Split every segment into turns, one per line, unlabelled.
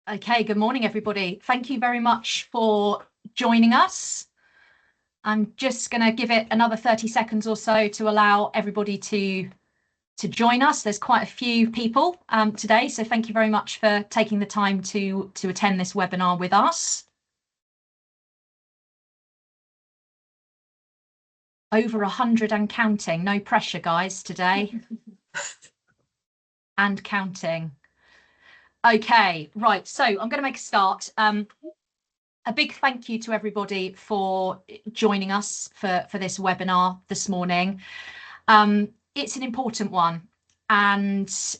Okay, good morning, everybody. Thank you very much for joining us. I'm just going to give it another 30 seconds or so to allow everybody to join us. There's quite a few people today, so thank you very much for taking the time to attend this webinar with us. Over 100 and counting. No pressure, guys, today. And counting. Okay, right, so I'm going to make a start. A big thank you to everybody for joining us for this webinar this morning. It's an important one, and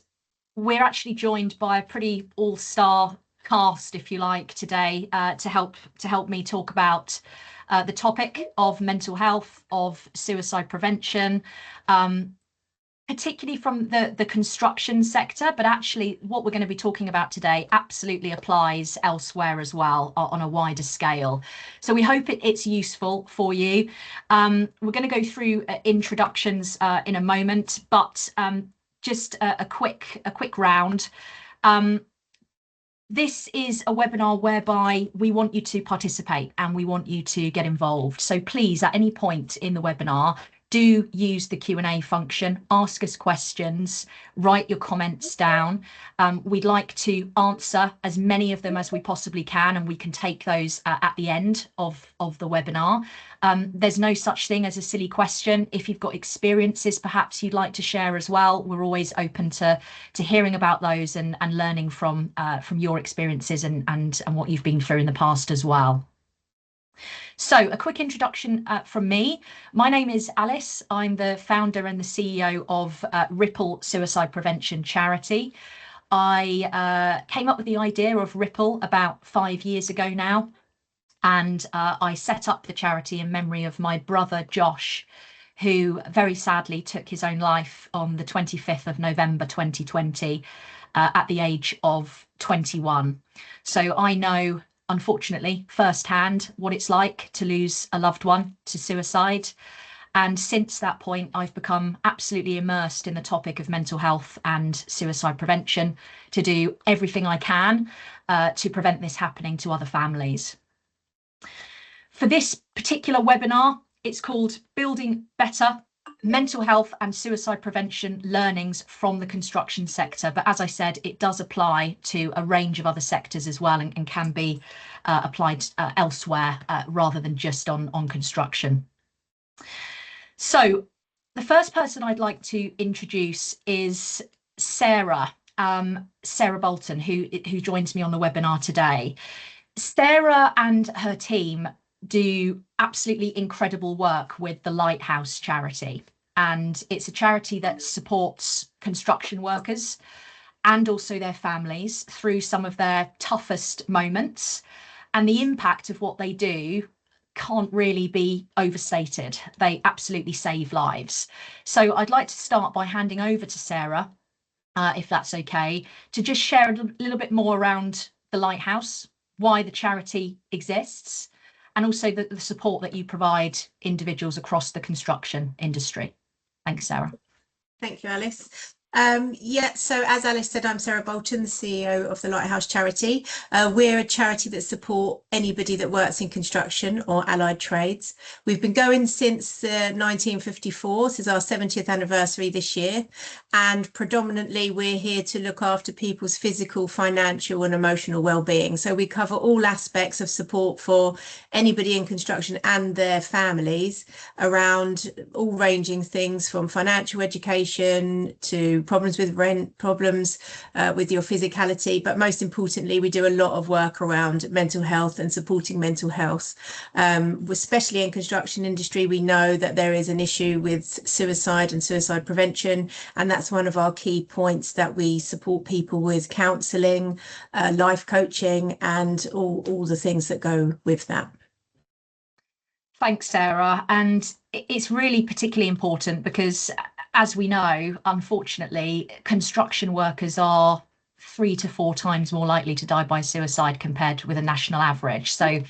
we're actually joined by a pretty all-star cast, if you like, today to help me talk about the topic of mental health, of suicide prevention, particularly from the construction sector, but actually what we're going to be talking about today absolutely applies elsewhere as well on a wider scale. So we hope it's useful for you. We're going to go through introductions in a moment, but just a quick round. This is a webinar whereby we want you to participate and we want you to get involved. So please, at any point in the webinar, do use the Q&A function, ask us questions, write your comments down. We'd like to answer as many of them as we possibly can, and we can take those at the end of the webinar. There's no such thing as a silly question. If you've got experiences perhaps you'd like to share as well, we're always open to hearing about those and learning from your experiences and what you've been through in the past as well. So a quick introduction from me. My name is Alice. I'm the founder and the CEO of Ripple Suicide Prevention Charity. I came up with the idea of Ripple about 5 years ago now, and I set up the charity in memory of my brother Josh, who very sadly took his own life on the 25th of November 2020 at the age of 21. So I know, unfortunately, firsthand what it's like to lose a loved one to suicide. And since that point, I've become absolutely immersed in the topic of mental health and suicide prevention to do everything I can to prevent this happening to other families. For this particular webinar, it's called Building Better Mental Health and Suicide Prevention Learnings from the Construction Sector. But as I said, it does apply to a range of other sectors as well, and can be applied elsewhere rather than just on construction. So the first person I'd like to introduce is Sarah Bolton, who joins me on the webinar today. Sarah and her team do absolutely incredible work with the Lighthouse charity, and it's a charity that supports construction workers and also their families through some of their toughest moments, and the impact of what they do can't really be overstated. They absolutely save lives. So I'd like to start by handing over to Sarah, if that's okay, to just share a little bit more around the Lighthouse, why the charity exists, and also the support that you provide individuals across the construction industry. Thanks, Sarah.
Thank you, Alice. So as Alice said, I'm Sarah Bolton, the CEO of the Lighthouse Charity. We're a charity that support anybody that works in construction or allied trades. We've been going since 1954, this is our 70th anniversary this year, and predominantly we're here to look after people's physical, financial and emotional well-being. So we cover all aspects of support for anybody in construction and their families around all ranging things from financial education to problems with rent, problems with your physicality, but most importantly we do a lot of work around mental health and supporting mental health. Especially in construction industry, we know that there is an issue with suicide and suicide prevention, and that's one of our key points, that we support people with counselling, life coaching and all the things that go with that.
Thanks, Sarah. And it's really particularly important because, as we know, unfortunately, construction workers are 3 to 4 times more likely to die by suicide compared with a national average. So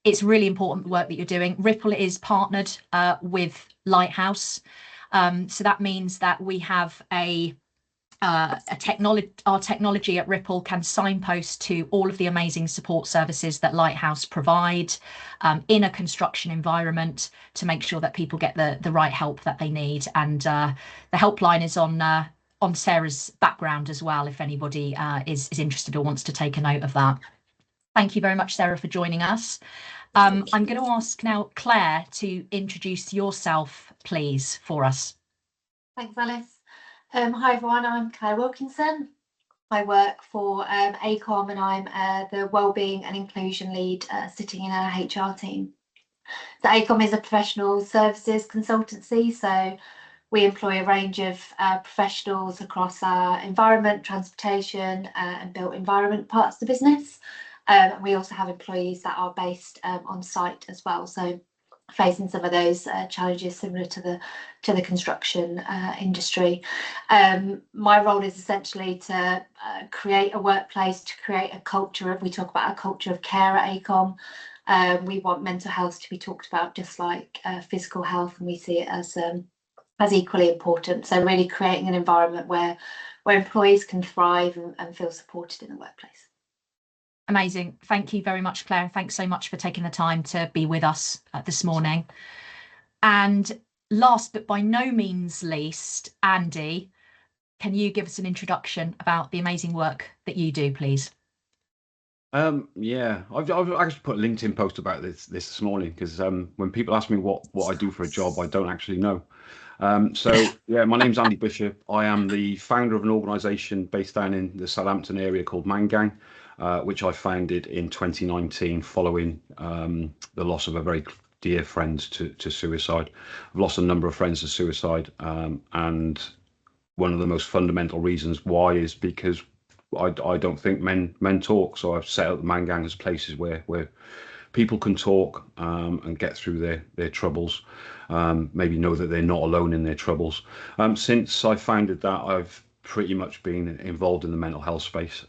it's really important the work that you're doing. Ripple is partnered with Lighthouse. So that means that we have a our technology at Ripple can signpost to all of the amazing support services that Lighthouse provide in a construction environment to make sure that people get the right help that they need. And the helpline is on Sarah's background as well, if anybody is interested or wants to take a note of that. Thank you very much, Sarah, for joining us. I'm going to ask now Claire to introduce yourself, please, for us.
Thanks, Alice. Hi, everyone. I'm Claire Wilkinson. I work for ACOM and I'm the Wellbeing and Inclusion Lead sitting in our HR team. So ACOM is a professional services consultancy, so we employ a range of professionals across our environment, transportation and built environment parts of the business. And we also have employees that are based on site as well, so facing some of those challenges similar to the construction industry. My role is essentially to create a workplace, to create a culture. We talk about a culture of care at ACOM. We want mental health to be talked about just like physical health, and we see it as equally important. So really creating an environment where employees can thrive and feel supported in the workplace.
Amazing. Thank you very much, Claire. Thanks so much for taking the time to be with us this morning. And last but by no means least, Andy, can you give us an introduction about the amazing work that you do, please?
Yeah, I've actually put a LinkedIn post about this morning because when people ask me what I do for a job, I don't actually know. So yeah, my name's Andy Bishop. I am the founder of an organisation based down in the Southampton area called Mangang, which I founded in 2019 following the loss of a very dear friend to suicide. I've lost a number of friends to suicide, and one of the most fundamental reasons why is because I don't think men talk. So I've set up the Mangang as places where people can talk and get through their troubles, maybe know that they're not alone in their troubles. Since I founded that, I've pretty much been involved in the mental health space.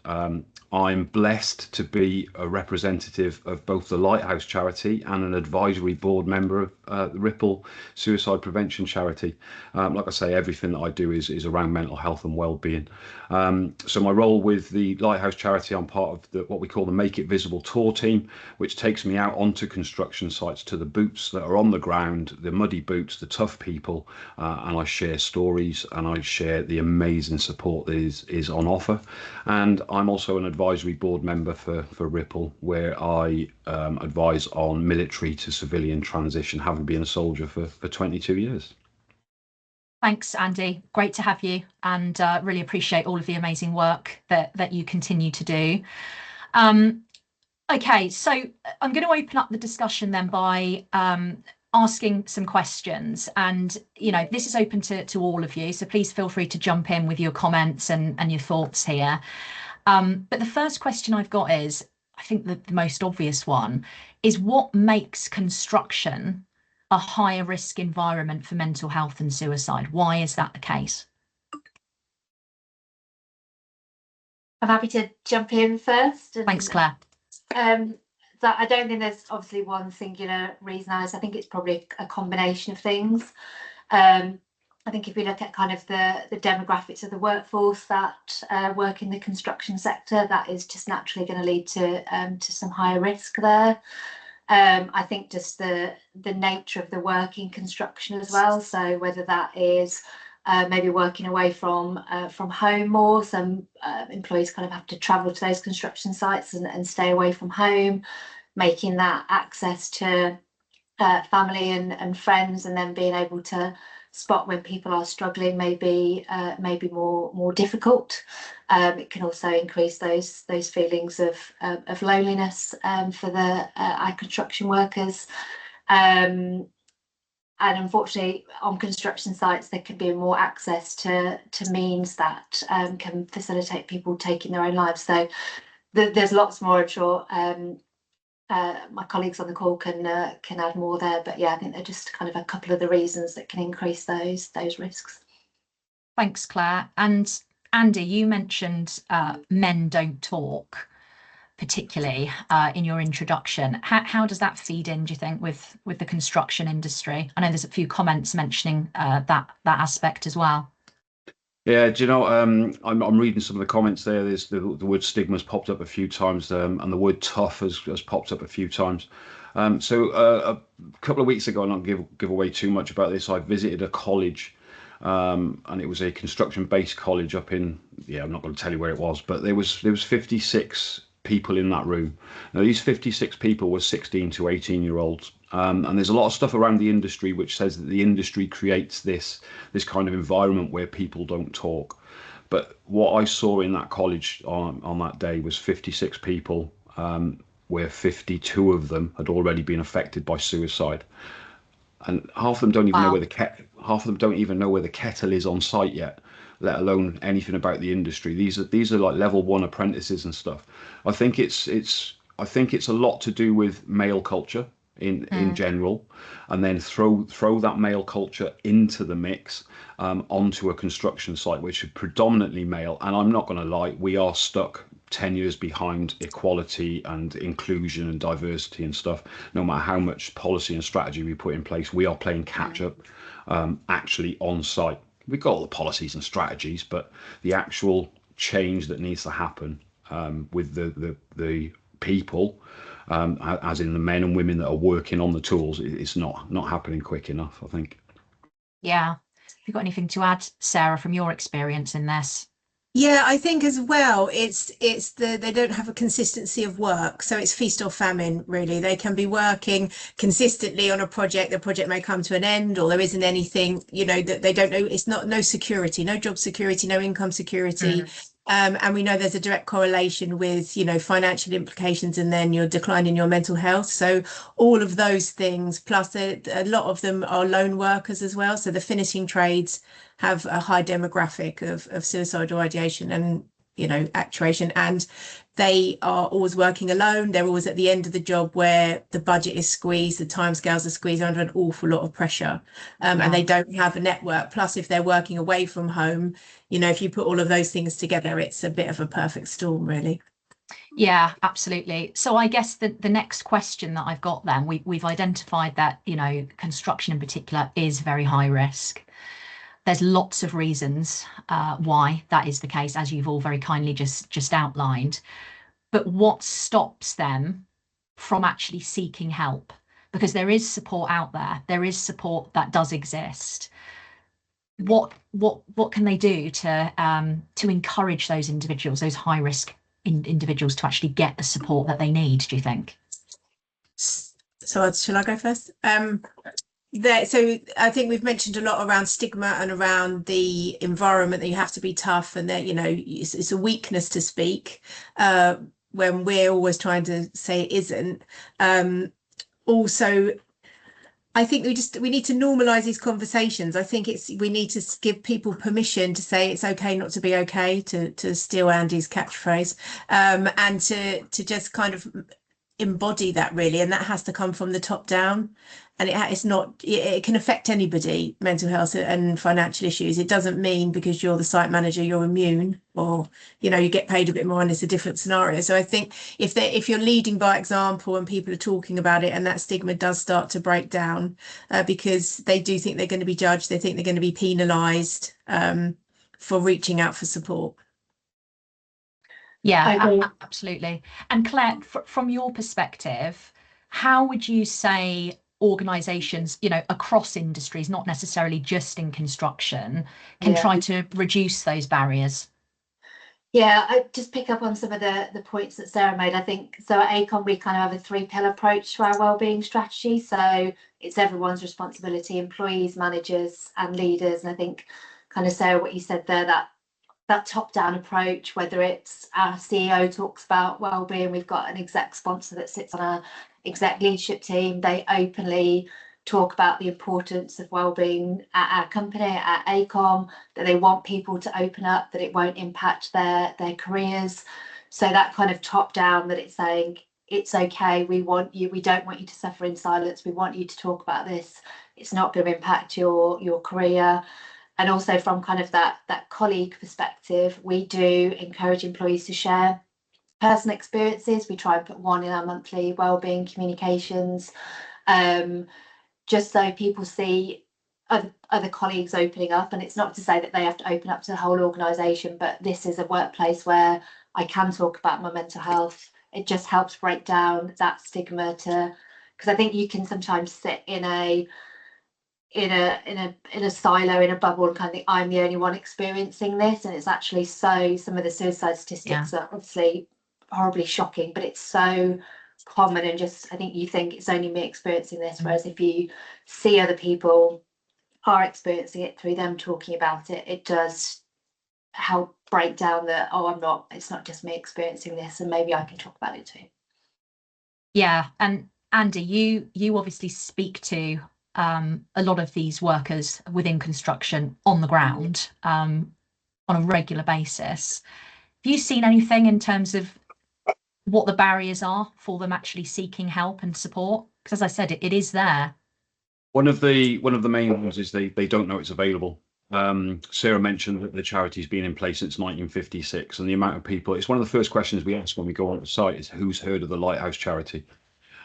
I'm blessed to be a representative of both the Lighthouse charity and an advisory board member of the Ripple suicide prevention charity. Like I say, everything that I do is around mental health and well-being. So my role with the Lighthouse charity, I'm part of what we call the Make It Visible tour team, which takes me out onto construction sites to the boots that are on the ground, the muddy boots, the tough people, and I share stories and I share the amazing support that is on offer. And I'm also an advisory board member for Ripple, where I advise on military to civilian transition, having been a soldier for 22 years.
Thanks, Andy. Great to have you, and really appreciate all of the amazing work that you continue to do. Okay, so I'm going to open up the discussion then by asking some questions, and this is open to all of you, so please feel free to jump in with your comments and your thoughts here. But the first question I've got is, I think the most obvious one is, what makes construction a higher risk environment for mental health and suicide? Why is that the case?
I'm happy to jump in first.
Thanks, Claire.
So I don't think there's obviously one singular reason, Alice. I think it's probably a combination of things. I think if we look at kind of the demographics of the workforce that work in the construction sector, that is just naturally going to lead to some higher risk there. I think just the nature of the work in construction as well. So whether that is maybe working away from home more, some employees kind of have to travel to those construction sites and stay away from home, making that access to family and friends, and then being able to spot when people are struggling maybe more difficult. It can also increase those feelings of loneliness for our construction workers. And unfortunately, on construction sites, there can be more access to means that can facilitate people taking their own lives. So there's lots more, I'm sure. My colleagues on the call can add more there, but yeah, I think they're just kind of a couple of the reasons that can increase those risks.
Thanks, Claire. And Andy, you mentioned men don't talk, particularly in your introduction. How does that feed in, do you think, with the construction industry? I know there's a few comments mentioning that aspect as well.
Yeah, do you know, I'm reading some of the comments there. There's the word stigma's popped up a few times, and the word tough has popped up a few times. A couple of weeks ago, and I'll give away too much about this, I visited a college, and it was a construction-based college up in, yeah, I'm not going to tell you where it was, but there was 56 people in that room. Now, these 56 people were 16 to 18-year-olds. And there's a lot of stuff around the industry which says that the industry creates this kind of environment where people don't talk. But what I saw in that college on that day was 56 people, where 52 of them had already been affected by suicide, and half of them don't even know where
Wow.
half of them don't even know where the kettle is on site yet, let alone anything about the industry. These are like level one apprentices and stuff. I think it's a lot to do with male culture in
Mm.
general, and then throw that male culture into the mix, onto a construction site which is predominantly male. And I'm not going to lie, we are stuck 10 years behind equality and inclusion and diversity and stuff. No matter how much policy and strategy we put in place, we are playing catch up, actually on site. We've got all the policies and strategies, but the actual change that needs to happen, with the people, as in the men and women that are working on the tools, it's not happening quick enough, I think.
Yeah. Have you got anything to add, Sarah, from your experience in this?
Yeah, I think as well, it's they don't have a consistency of work, so it's feast or famine, really. They can be working consistently on a project, the project may come to an end, or there isn't anything, that they don't know. It's not no security, no job security, no income security.
Mm.
And we know there's a direct correlation with, financial implications and then your decline in your mental health. So all of those things, plus a lot of them are lone workers as well. So the finishing trades have a high demographic of suicidal ideation and actuation, and they are always working alone. They're always at the end of the job where the budget is squeezed, the timescales are squeezed under an awful lot of pressure, and
Yeah.
they don't have a network. Plus, if they're working away from home, if you put all of those things together, it's a bit of a perfect storm, really.
Yeah, absolutely. So I guess the next question that I've got then, we've identified that, construction in particular is very high risk. There's lots of reasons why that is the case, as you've all very kindly just outlined. But what stops them from actually seeking help? Because there is support out there. There is support that does exist. What can they do to encourage those individuals, those high risk individuals, to actually get the support that they need, do you think?
So shall I go first? So I think we've mentioned a lot around stigma and around the environment, that you have to be tough, and that it's a weakness to speak, when we're always trying to say it isn't. Also, I think we need to normalize these conversations. I think we need to give people permission to say it's okay not to be okay, to steal Andy's catchphrase, and to just kind of embody that, really, and that has to come from the top down. And it can affect anybody, mental health and financial issues. It doesn't mean because you're the site manager you're immune, or you get paid a bit more and it's a different scenario. So I think if you're leading by example and people are talking about it, and that stigma does start to break down, because they do think they're going to be judged, they think they're going to be penalised, for reaching out for support.
Yeah, absolutely. And Claire, from your perspective, how would you say organisations, across industries, not necessarily just in construction, can try to reduce those barriers?
Yeah, I just pick up on some of the points that Sarah made. I think so at ACON we kind of have a 3-pillar approach to our wellbeing strategy. So it's everyone's responsibility, employees, managers, and leaders. And I think kind of Sarah, what you said there, that top-down approach, whether it's our CEO talks about wellbeing, we've got an exec sponsor that sits on our exec leadership team. They openly talk about the importance of wellbeing at our company, at ACOM, that they want people to open up, that it won't impact their careers. So that kind of top-down, that it's saying it's okay, we want you, we don't want you to suffer in silence, we want you to talk about this, it's not going to impact your career. And also from kind of that colleague perspective, we do encourage employees to share personal experiences. We try and put one in our monthly wellbeing communications, just so people see other colleagues opening up, and it's not to say that they have to open up to the whole organisation, but this is a workplace where I can talk about my mental health. It just helps break down that stigma, to because I think you can sometimes sit in a silo, in a bubble, and kind of think I'm the only one experiencing this, and it's actually some of the suicide statistics are obviously horribly shocking, but it's so common, and just I think you think it's only me experiencing this, whereas if you see other people are experiencing it through them talking about it, it does help break down the it's not just me experiencing this, and maybe I can talk about it too.
Yeah, and Andy, you obviously speak to a lot of these workers within construction on the ground on a regular basis. Have you seen anything in terms of what the barriers are for them actually seeking help and support? Because as I said, it is there.
One of the main ones is they don't know it's available. Sarah mentioned that the charity's been in place since 1956, and the amount of people, it's one of the first questions we ask when we go on the site is who's heard of the Lighthouse charity?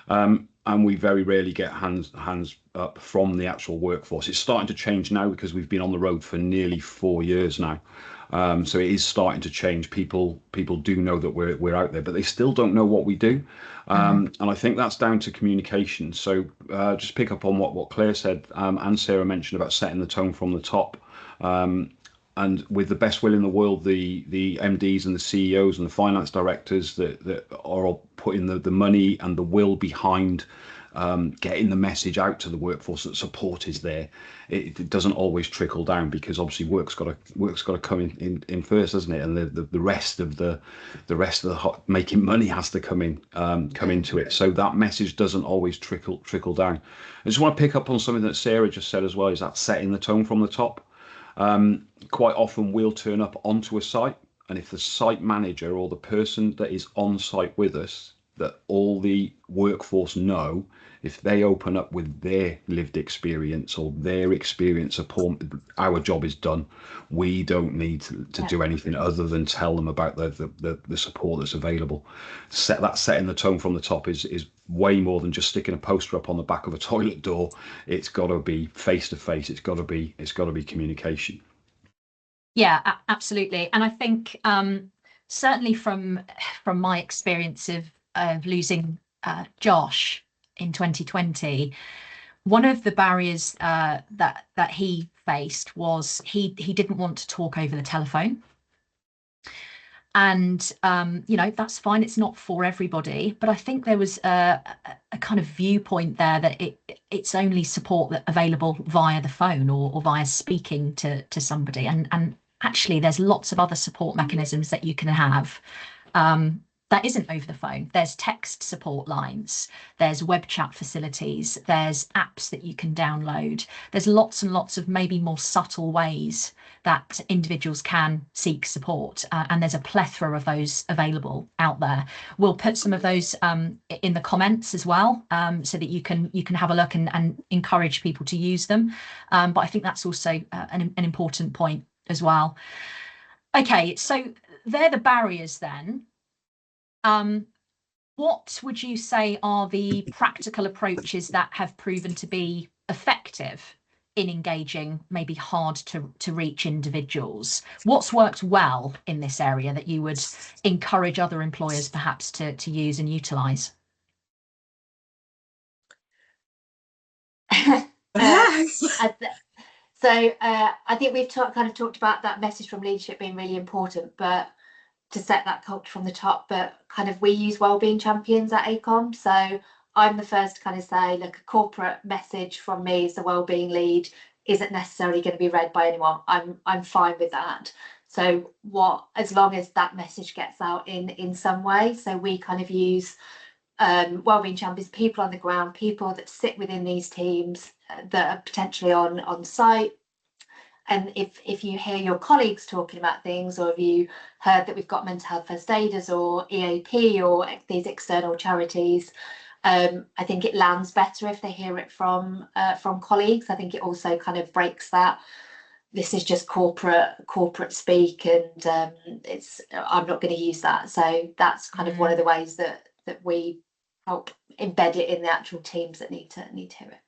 And we very rarely get hands up from the actual workforce. It's starting to change now because we've been on the road for nearly 4 years now. So it is starting to change. People do know that we're out there, but they still don't know what we do. And I think that's down to communication. So just pick up on what Claire said, and Sarah mentioned about setting the tone from the top. And with the best will in the world, the MDs and the CEOs and the finance directors that are all putting the money and the will behind getting the message out to the workforce that support is there. It doesn't always trickle down, because obviously work's got to come in first, doesn't it? And the rest of the making money has to come into it. So that message doesn't always trickle down. I just want to pick up on something that Sarah just said as well, is that setting the tone from the top. Quite often we'll turn up onto a site, and if the site manager or the person that is on site with us, that all the workforce know, if they open up with their lived experience or their experience of our job is done. We don't need to do anything other than tell them about the support that's available. Setting the tone from the top is way more than just sticking a poster up on the back of a toilet door. It's got to be face to face. It's got to be communication.
Yeah, absolutely. And I think certainly from my experience of losing Josh in 2020, one of the barriers that he faced was he didn't want to talk over the telephone. And that's fine, it's not for everybody, but I think there was a kind of viewpoint there that it's only support that available via the phone or via speaking to somebody, and actually there's lots of other support mechanisms that you can have that isn't over the phone. There's text support lines, there's web chat facilities, there's apps that you can download. There's lots and lots of maybe more subtle ways that individuals can seek support, and there's a plethora of those available out there. We'll put some of those in the comments as well, so that you can have a look and encourage people to use them. But I think that's also an important point as well. Okay, so they're the barriers then. What would you say are the practical approaches that have proven to be effective in engaging maybe hard to reach individuals? What's worked well in this area that you would encourage other employers perhaps to use and utilise?
I think we've kind of talked about that message from leadership being really important, but to set that culture from the top. But kind of we use wellbeing champions at ACOM, so I'm the first to kind of say, look, a corporate message from me as the wellbeing lead isn't necessarily going to be read by anyone. I'm fine with that. So as long as that message gets out in some way. So we kind of use wellbeing champions, people on the ground, people that sit within these teams that are potentially on site. And if you hear your colleagues talking about things, or have you heard that we've got mental health first aiders or EAP or these external charities, I think it lands better if they hear it from colleagues. I think it also kind of breaks that this is just corporate speak, and I'm not going to use that. So that's kind of one of the ways that we help embed it in the actual teams that need to hear it.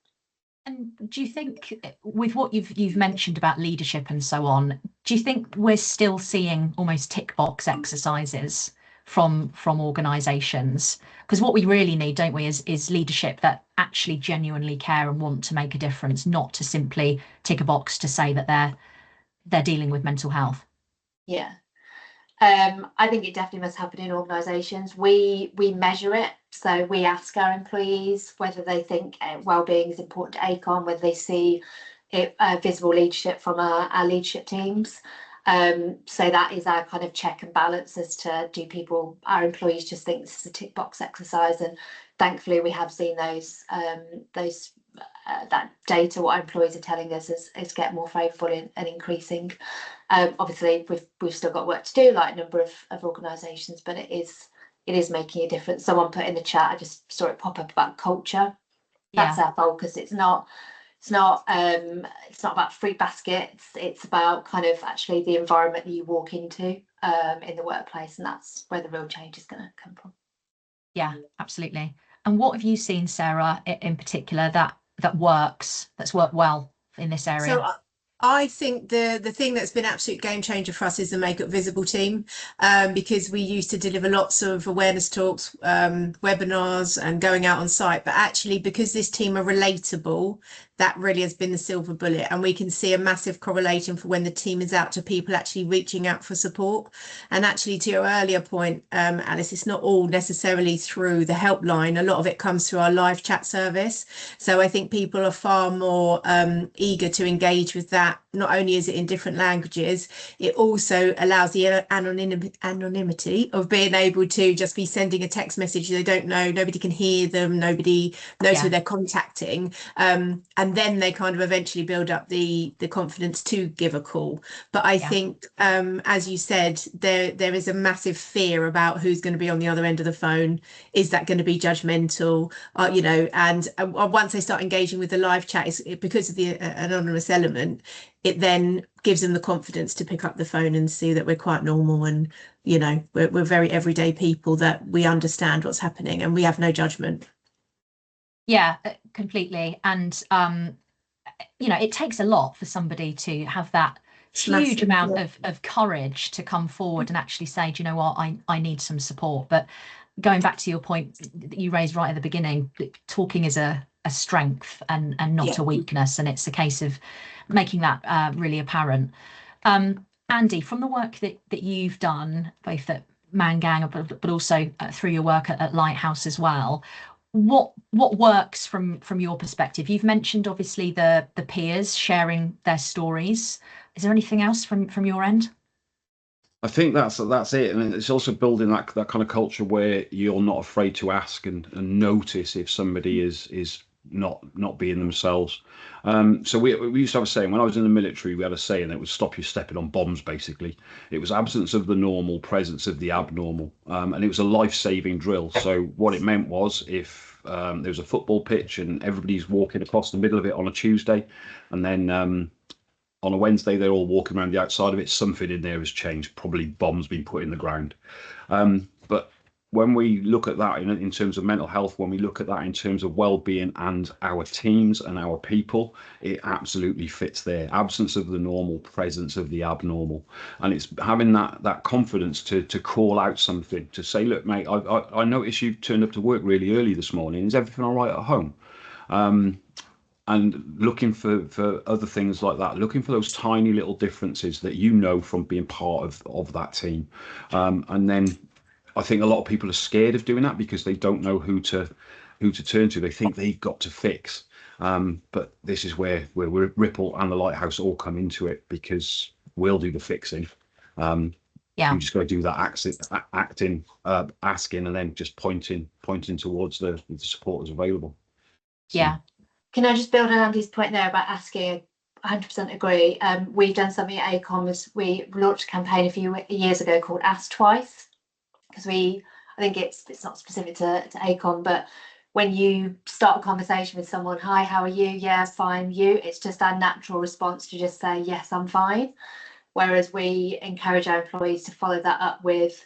And do you think, with what you've mentioned about leadership and so on, do you think we're still seeing almost tick box exercises from organisations? Because what we really need, don't we, is leadership that actually genuinely care and want to make a difference, not to simply tick a box to say that they're dealing with mental health.
Yeah. I think it definitely must happen in organisations. We measure it, so we ask our employees whether they think wellbeing is important to ACON, whether they see it, visible leadership from our leadership teams. So that is our kind of check and balance as to, do our employees just think this is a tick box exercise? And thankfully we have seen that data, what our employees are telling us, is get more favourable and increasing. Obviously we've still got work to do, like a number of organisations, but it is making a difference. Someone put in the chat, I just saw it pop up, about culture. That's our focus. It's not about fruit baskets. It's about kind of actually the environment that you walk into in the workplace, and that's where the real change is going to come from.
Yeah, absolutely. And what have you seen, Sarah, in particular that's worked well in this area?
So I think the thing that's been absolute game changer for us is the Make Up Visible team, because we used to deliver lots of awareness talks, webinars, and going out on site. But actually, because this team are relatable, that really has been the silver bullet. And we can see a massive correlation for when the team is out to people actually reaching out for support. And actually, to your earlier point, Alice, it's not all necessarily through the helpline. A lot of it comes through our live chat service. So I think people are far more eager to engage with that. Not only is it in different languages, it also allows the anonymity of being able to just be sending a text message. They don't know, nobody can hear them, nobody knows who they're contacting. And then they kind of eventually build up the confidence to give a call. But I think, as you said, there is a massive fear about who's going to be on the other end of the phone. Is that going to be judgmental? And once they start engaging with the live chat, because of the anonymous element, it then gives them the confidence to pick up the phone and see that we're quite normal, and we're very everyday people, that we understand what's happening and we have no judgment.
Yeah, completely. And it takes a lot for somebody to have that huge amount of courage to come forward and actually say, do you know what, I need some support. But going back to your point that you raised right at the beginning, talking is a strength and not a weakness, and it's a case of making that really apparent. Andy, from the work that you've done, both at Mangang but also through your work at Lighthouse as well, what works from your perspective? You've mentioned obviously the peers sharing their stories. Is there anything else from your end?
I think that's it, and it's also building that kind of culture where you're not afraid to ask and notice if somebody is not being themselves. So we used to have a saying when I was in the military. We had a saying that would stop you stepping on bombs. Basically, it was absence of the normal, presence of the abnormal, and it was a life-saving drill. So what it meant was, if there was a football pitch and everybody's walking across the middle of it on a Tuesday, and then on a Wednesday they're all walking around the outside of it, something in there has changed. Probably bombs been put in the ground. But when we look at that in terms of mental health, when we look at that in terms of well-being and our teams and our people, it absolutely fits there. Absence of the normal, presence of the abnormal. And it's having that confidence to call out something, to say, look, mate, I noticed you turned up to work really early this morning. Is everything all right at home? And looking for other things like that, looking for those tiny little differences that from being part of that team. And then I think a lot of people are scared of doing that because they don't know who to turn to. They think they've got to fix. But this is where Ripple and the Lighthouse all come into it, because we'll do the fixing. You just got to do that acting, asking, and then just pointing towards the supporters available. So.
Yeah. Can I just build on Andy's point there about asking? 100% agree. We've done something at ACOM. We launched a campaign a few years ago called Ask Twice, because I think it's not specific to ACOM, but when you start a conversation with someone, hi, how are you? Yeah, fine. You? It's just our natural response to just say, yes, I'm fine. Whereas we encourage our employees to follow that up with,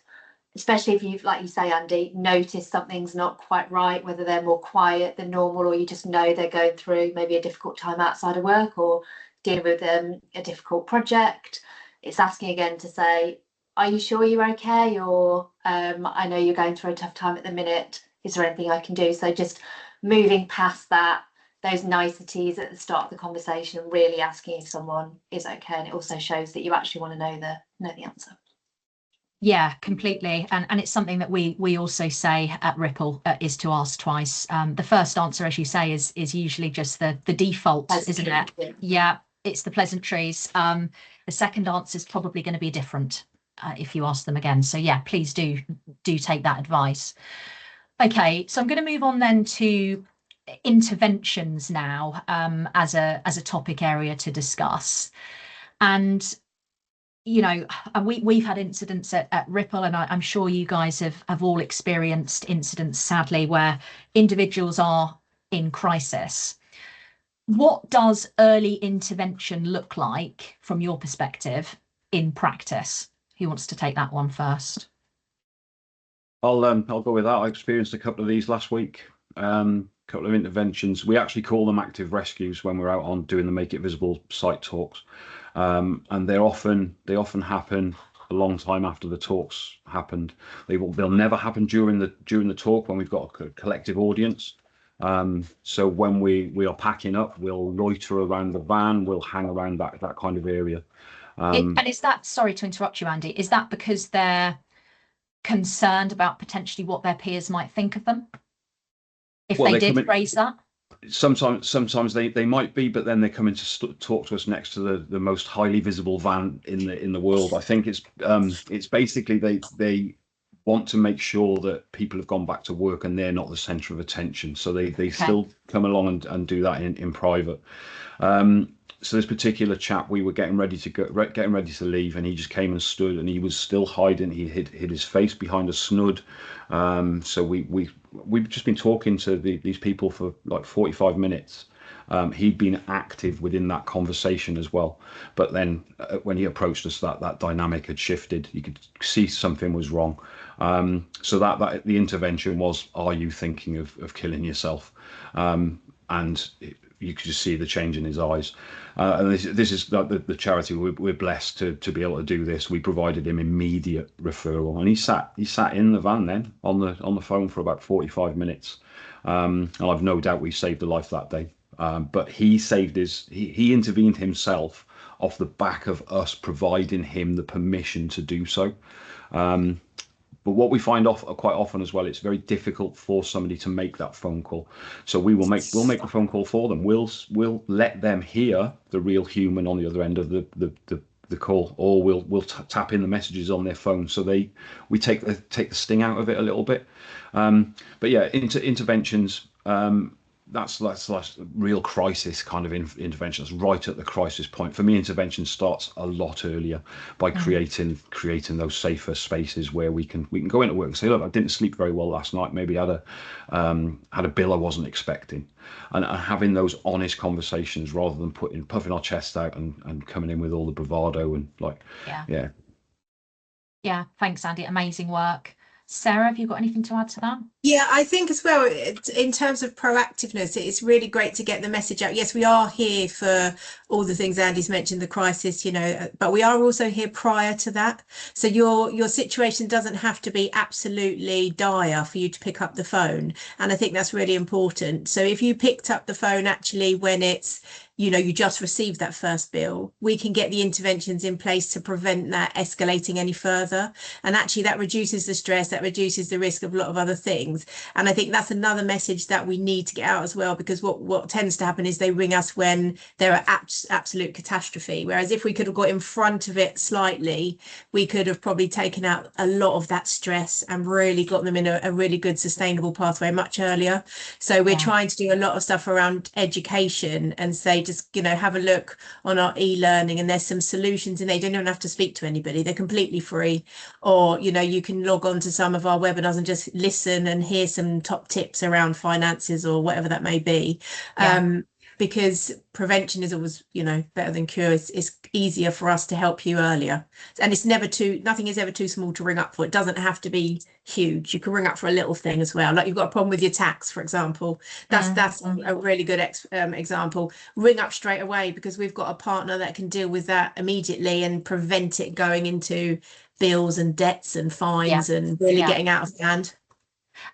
especially if you've, like you say, Andy, noticed something's not quite right, whether they're more quiet than normal, or you just know they're going through maybe a difficult time outside of work or dealing with a difficult project. It's asking again to say, are you sure you're okay? Or I know you're going through a tough time at the minute. Is there anything I can do? So just moving past that, those niceties at the start of the conversation, and really asking if someone is okay. And it also shows that you actually want to know the answer.
Yeah, completely. And it's something that we also say at Ripple, is to ask twice. The first answer, as you say, is usually just the default, isn't it? Yeah, it's the pleasantries. The second answer is probably going to be different if you ask them again. So yeah, please do take that advice. Okay, so I'm going to move on then to interventions now, as a topic area to discuss. And you know, and we've had incidents at Ripple, and I'm sure you guys have all experienced incidents, sadly, where individuals are in crisis. What does early intervention look like from your perspective in practice? Who wants to take that one first?
I'll go with that. I experienced a couple of these last week. Couple of interventions. We actually call them active rescues when we're out on doing the Make It Visible site talks, and they often happen a long time after the talks happened. They'll never happen during the talk when we've got a collective audience. So when we are packing up, we'll loiter around the van, we'll hang around that kind of area.
And is that, sorry to interrupt you, Andy, is that because they're concerned about potentially what their peers might think of them if they did raise that?
Sometimes they might be, but then they come in to talk to us next to the most highly visible van in the world. I think it's basically they want to make sure that people have gone back to work and they're not the center of attention, so they still come along and do that in private. So this particular chap, we were getting ready to leave, and he just came and stood, and he was still hiding. He hid his face behind a snud. So we've just been talking to these people for like 45 minutes. He'd been active within that conversation as well, but then when he approached us, that dynamic had shifted. You could see something was wrong. So that the intervention was, are you thinking of killing yourself? And you could just see the change in his eyes. And this is the charity. We're blessed to be able to do this. We provided him immediate referral, and he sat in the van then on the phone for about 45 minutes. And I've no doubt we saved a life that day. But he intervened himself off the back of us providing him the permission to do so. But what we find quite often as well, it's very difficult for somebody to make that phone call. So we'll make the phone call for them. We'll let them hear the real human on the other end of the call, or we'll tap in the messages on their phone. So we take the sting out of it a little bit. But yeah, interventions. That's real crisis kind of intervention. That's right at the crisis point. For me, intervention starts a lot earlier by creating those safer spaces where we can go into work and say, look, I didn't sleep very well last night. Maybe had a bill I wasn't expecting, and having those honest conversations rather than puffing our chest out and coming in with all the bravado and
Yeah. Thanks, Andy. Amazing work. Sarah, have you got anything to add to that?
Yeah, I think as well, in terms of proactiveness, it's really great to get the message out. Yes, we are here for all the things Andy's mentioned, the crisis, but we are also here prior to that. So your situation doesn't have to be absolutely dire for you to pick up the phone. And I think that's really important. So if you picked up the phone actually when it's, you just received that first bill, we can get the interventions in place to prevent that escalating any further. And actually that reduces the stress, that reduces the risk of a lot of other things. And I think that's another message that we need to get out as well, because what tends to happen is they ring us when there are absolute catastrophe. Whereas if we could have got in front of it slightly, we could have probably taken out a lot of that stress and really got them in a really good sustainable pathway much earlier. So we're trying to do a lot of stuff around education and say, just have a look on our e-learning, and there's some solutions in there. You don't even have to speak to anybody, they're completely free. Or you can log on to some of our webinars and just listen and hear some top tips around finances or whatever that may be. because prevention is always, you know, better than cure. It's easier for us to help you earlier, and it's never too, nothing is ever too small to ring up for. It doesn't have to be huge. You can ring up for a little thing as well, like you've got a problem with your tax, for example. That's a really good example. Ring up straight away, because we've got a partner that can deal with that immediately and prevent it going into bills and debts and fines and really getting out of hand.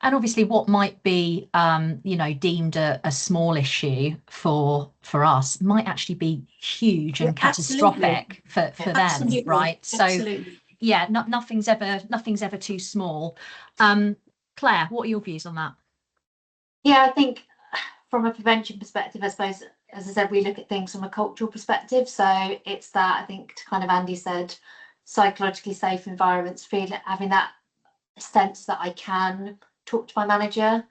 And obviously what might be, you know, deemed a small issue for us might actually be huge and catastrophic for them, right? So yeah, nothing's ever too small. Claire, what are your views on that?
Yeah, I think from a prevention perspective, I suppose, as I said, we look at things from a cultural perspective. So it's that, I think, to kind of Andy said, psychologically safe environments, having that sense that I can talk to my manager,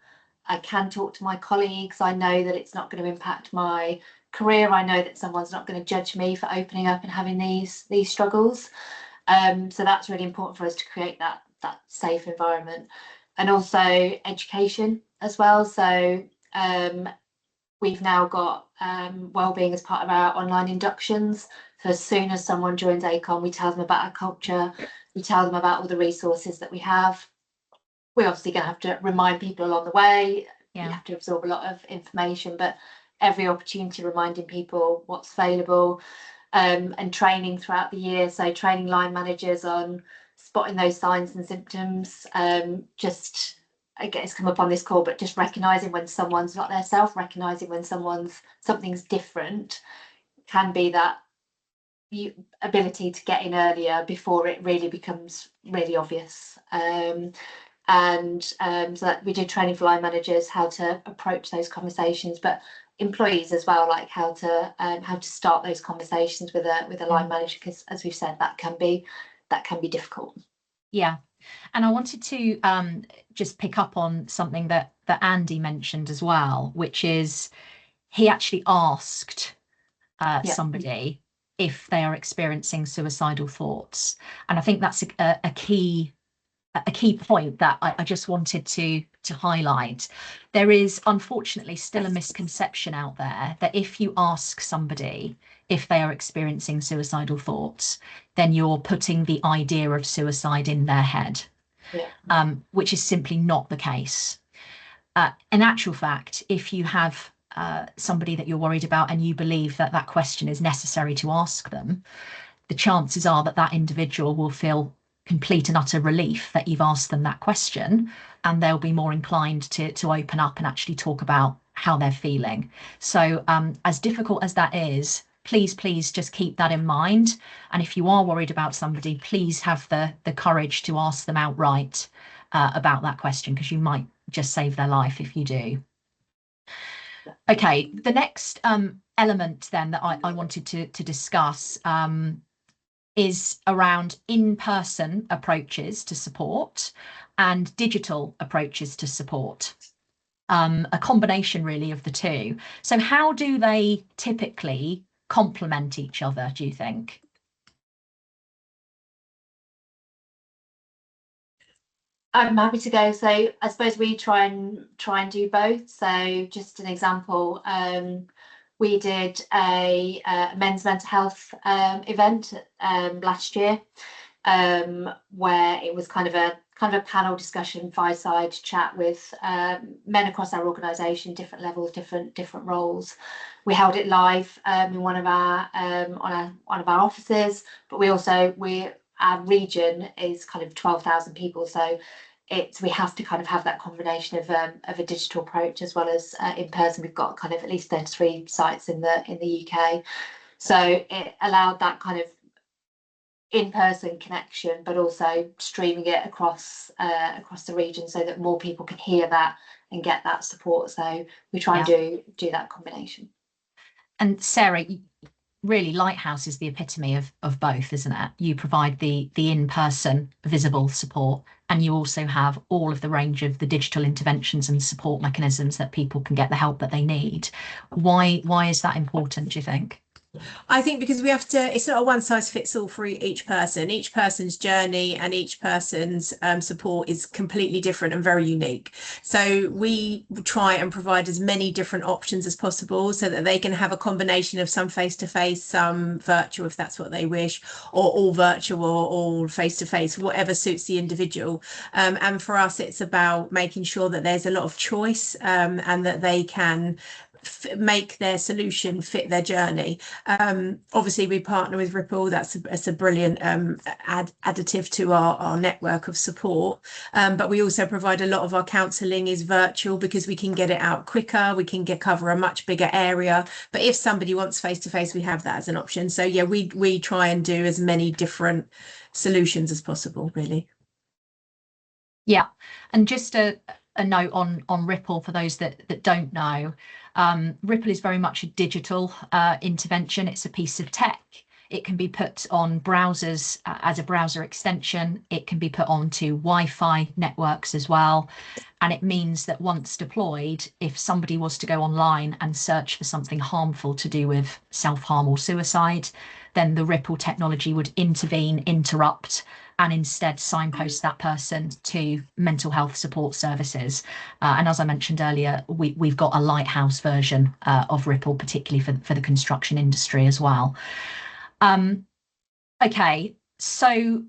I can talk to my colleagues, I know that it's not going to impact my career, I know that someone's not going to judge me for opening up and having these struggles. So that's really important for us to create that safe environment. And also education as well. So we've now got wellbeing as part of our online inductions. So as soon as someone joins ACON, we tell them about our culture, we tell them about all the resources that we have. We're obviously going to have to remind people along the way. You have to absorb a lot of information, but every opportunity reminding people what's available, and training throughout the year. So training line managers on spotting those signs and symptoms. Just, again, it's come up on this call, but just recognising when someone's not their self, recognising when something's different, can be that ability to get in earlier before it really becomes really obvious. So that we do training for line managers, how to approach those conversations, but employees as well, like how to start those conversations with a line manager, because as we've said, that can be difficult.
Yeah, and I wanted to just pick up on something that Andy mentioned as well, which is he actually asked somebody if they are experiencing suicidal thoughts, and I think that's a key point that I just wanted to highlight. There is unfortunately still a misconception out there that if you ask somebody if they are experiencing suicidal thoughts, then you're putting the idea of suicide in their head, which is simply not the case. In actual fact, if you have somebody that you're worried about and you believe that that question is necessary to ask them, the chances are that that individual will feel complete and utter relief that you've asked them that question, and they'll be more inclined to open up and actually talk about how they're feeling. So as difficult as that is, please just keep that in mind. And if you are worried about somebody, please have the courage to ask them outright about that question, because you might just save their life if you do. Okay, the next element then that I wanted to discuss is around in-person approaches to support and digital approaches to support, a combination really of the two. So how do they typically complement each other, do you think?
I'm happy to go. So I suppose we try and do both. So just an example, we did a men's mental health event last year, where it was kind of a panel discussion, fireside chat with men across our organisation, different levels, different roles. We held it live in one of our offices, but our region is kind of 12,000 people, so we have to kind of have that combination of a digital approach as well as in person. We've got kind of at least 33 sites in the UK, so it allowed that kind of in-person connection, but also streaming it across the region so that more people can hear that and get that support. So we try and do that combination.
And Sarah, really, Lighthouse is the epitome of both, isn't it? You provide the in-person visible support, and you also have all of the range of the digital interventions and support mechanisms that people can get the help that they need. Why is that important, do you think?
I think because we have to, it's not a one size fits all for each person. Each person's journey and each person's support is completely different and very unique. So we try and provide as many different options as possible so that they can have a combination of some face to face, some virtual if that's what they wish, or all virtual or all face to face, whatever suits the individual. And for us, it's about making sure that there's a lot of choice and that they can make their solution fit their journey. Obviously, we partner with Ripple. That's a brilliant additive to our network of support. But we also provide a lot of our counselling is virtual because we can get it out quicker. We can cover a much bigger area. But if somebody wants face to face, we have that as an option. So yeah, we try and do as many different solutions as possible, really.
Yeah, and just a note on Ripple for those that don't know. Ripple is very much a digital intervention. It's a piece of tech. It can be put on browsers as a browser extension. It can be put onto Wi-Fi networks as well. And it means that once deployed, if somebody was to go online and search for something harmful to do with self-harm or suicide, then the Ripple technology would intervene, interrupt, and instead signpost that person to mental health support services. And as I mentioned earlier, we've got a lighthouse version of Ripple, particularly for the construction industry as well. Okay, so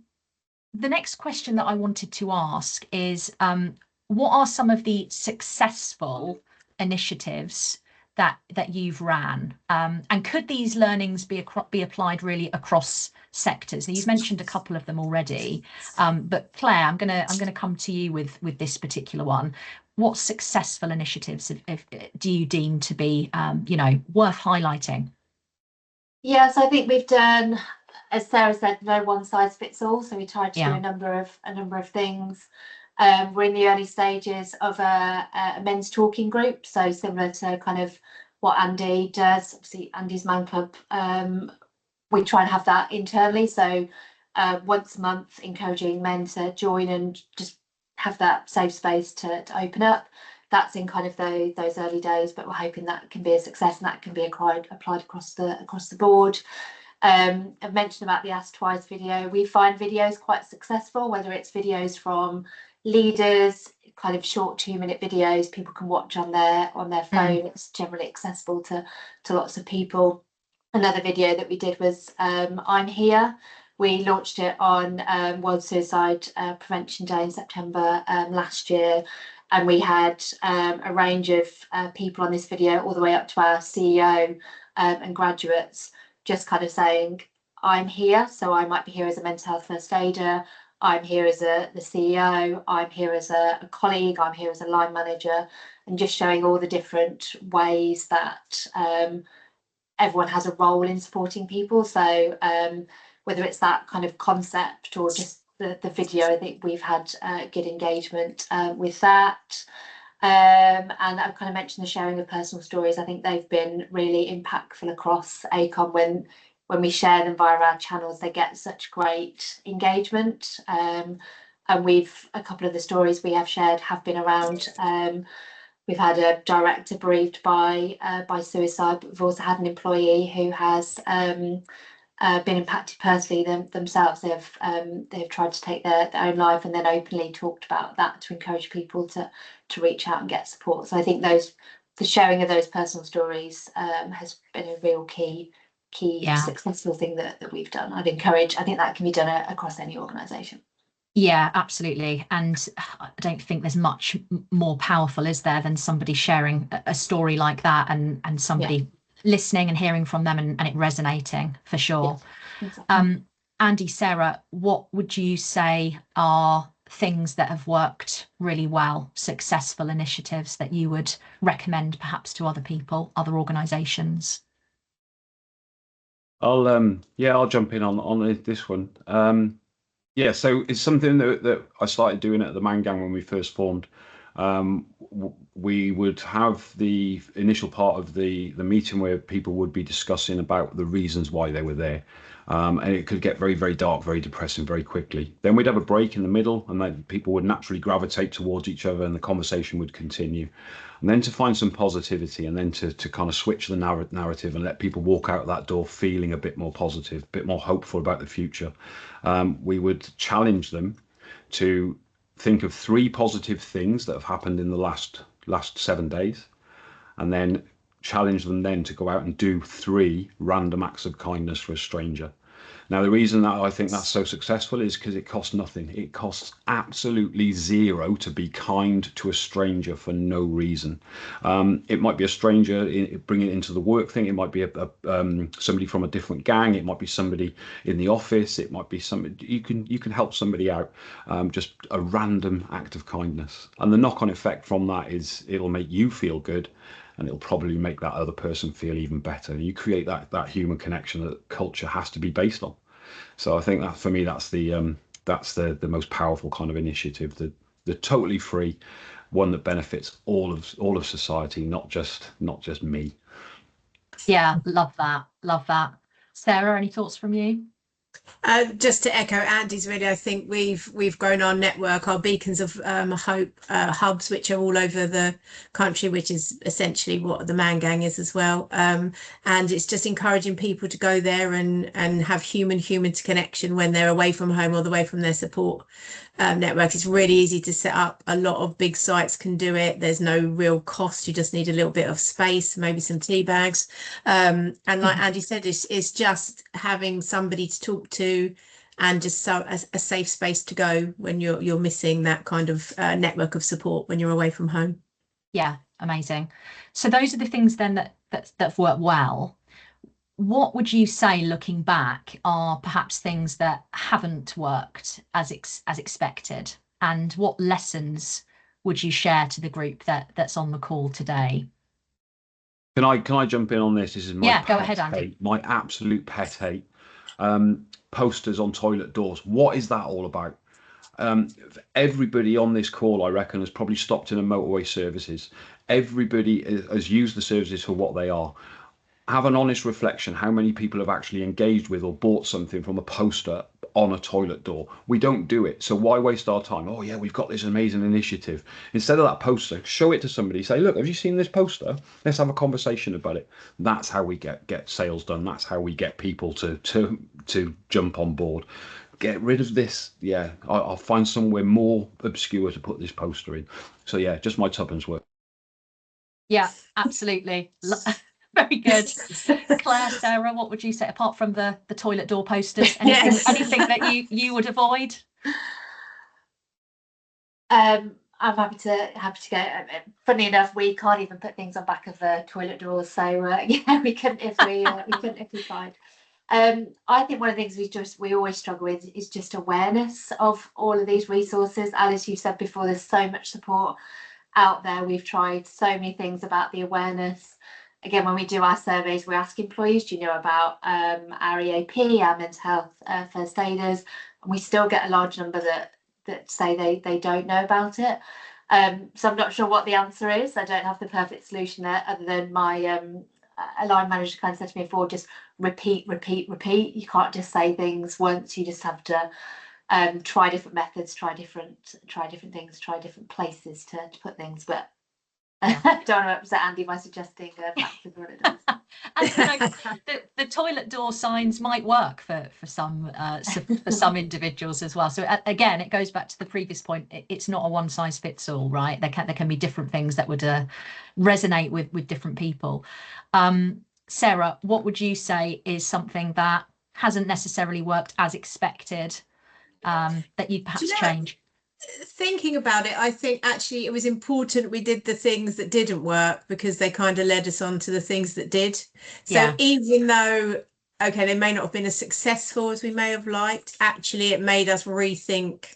the next question that I wanted to ask is, what are some of the successful initiatives that you've ran, and could these learnings be applied really across sectors? Now, you've mentioned a couple of them already, but Claire, I'm gonna come to you with this particular one. What successful initiatives do you deem to be worth highlighting?
Yeah, so I think we've done, as Sarah said, no one size fits all. So we tried to do a number of things. We're in the early stages of a men's talking group, so similar to kind of what Andy does. Obviously, Andy's Man Club. We try and have that internally. So once a month, encouraging men to join and just have that safe space to open up. That's in kind of those early days, but we're hoping that can be a success and that can be applied across the board. I've mentioned about the Ask Twice video. We find videos quite successful, whether it's videos from leaders, kind of short 2-minute videos people can watch on their phone. It's generally accessible to lots of people. Another video that we did was I'm Here. We launched it on World Suicide Prevention Day in September last year. And we had a range of people on this video, all the way up to our CEO and graduates, just kind of saying, I'm here. So I might be here as a mental health first aider. I'm here as the CEO. I'm here as a colleague. I'm here as a line manager, and just showing all the different ways that everyone has a role in supporting people. So whether it's that kind of concept or just the video, I think we've had good engagement with that. And I've kind of mentioned the sharing of personal stories. I think they've been really impactful across ACOM. When we share them via our channels, they get such great engagement. And a couple of the stories we have shared have been around. We've had a director bereaved by suicide, but we've also had an employee who has been impacted personally themselves. They've tried to take their own life and then openly talked about that to encourage people to reach out and get support. So I think the sharing of those personal stories has been a real key successful thing that we've done. I think that can be done across any organisation.
Yeah, absolutely. And I don't think there's much more powerful, is there, than somebody sharing a story like that and somebody listening and hearing from them and it resonating, for sure.
Yeah, exactly.
Andy, Sarah, what would you say are things that have worked really well, successful initiatives that you would recommend perhaps to other people, other organisations?
I'll jump in on this one. So it's something that I started doing at the Man Gang when we first formed. We would have the initial part of the meeting where people would be discussing about the reasons why they were there. And it could get very, very dark, very depressing very quickly. Then we'd have a break in the middle, and then people would naturally gravitate towards each other and the conversation would continue. And then to find some positivity, and then to kind of switch the narrative and let people walk out that door feeling a bit more positive, a bit more hopeful about the future. We would challenge them to think of 3 positive things that have happened in the last 7 days, and then challenge them then to go out and do 3 random acts of kindness for a stranger. Now, the reason that I think that's so successful is because it costs nothing. It costs absolutely 0 to be kind to a stranger for no reason. It might be a stranger, bringing it into the work thing. It might be somebody from a different gang. It might be somebody in the office. It might be somebody you can help somebody out. Just a random act of kindness, and the knock-on effect from that is it'll make you feel good, and it'll probably make that other person feel even better. And you create that human connection that culture has to be based on. So I think that for me, that's the most powerful kind of initiative, the totally free one that benefits all of society, not just me.
Yeah, love that. Sarah, any thoughts from you?
Just to echo Andy's, really, I think we've grown our network, our beacons of hope hubs, which are all over the country, which is essentially what the Man Gang is as well. And it's just encouraging people to go there and have human connection when they're away from home or away from their support network. It's really easy to set up. A lot of big sites can do it. There's no real cost. You just need a little bit of space, maybe some tea bags. And like Andy said, it's just having somebody to talk to, and just so a safe space to go when you're missing that kind of network of support when you're away from home.
Yeah, amazing. So those are the things then that work well. What would you say, looking back, are perhaps things that haven't worked as expected, and what lessons would you share to the group that's on the call today?
Can I jump in on this? This is my
go ahead, Andy.
hate, my absolute pet hate. Posters on toilet doors. What is that all about? Everybody on this call, I reckon, has probably stopped in a motorway services. Everybody has used the services for what they are. Have an honest reflection. How many people have actually engaged with or bought something from a poster on a toilet door? We don't do it. So why waste our time? Oh yeah, we've got this amazing initiative. Instead of that poster, show it to somebody. Say, look, have you seen this poster? Let's have a conversation about it. That's how we get sales done. That's how we get people to jump on board. Get rid of this. Yeah, I'll find somewhere more obscure to put this poster in. So yeah, just my tuppence worth. Yeah,
absolutely. Very good. Claire, Sarah, what would you say, apart from the toilet door posters? Anything that you would avoid?
I'm happy to go. Funny enough, we can't even put things on back of the toilet doors, so yeah, we couldn't if we tried. I think one of the things we always struggle with is just awareness of all of these resources. Alice, you said before, there's so much support out there. We've tried so many things about the awareness. Again, when we do our surveys, we ask employees, do you know about our EAP, our mental health first aiders? And we still get a large number that say they don't know about it. So I'm not sure what the answer is. I don't have the perfect solution there, other than my a line manager kind of said to me before, just repeat. You can't just say things once. You just have to try different methods, try different things, try different places to put things. But I don't want to upset Andy by suggesting practice what it does.
And the toilet door signs might work for some individuals as well. So again, it goes back to the previous point. It's not a one size fits all, right? There can be different things that would resonate with different people. Sarah, what would you say is something that hasn't necessarily worked as expected, that you'd perhaps change?
Thinking about it, I think actually it was important we did the things that didn't work, because they kind of led us on to the things that did. So even though, okay, they may not have been as successful as we may have liked, actually it made us rethink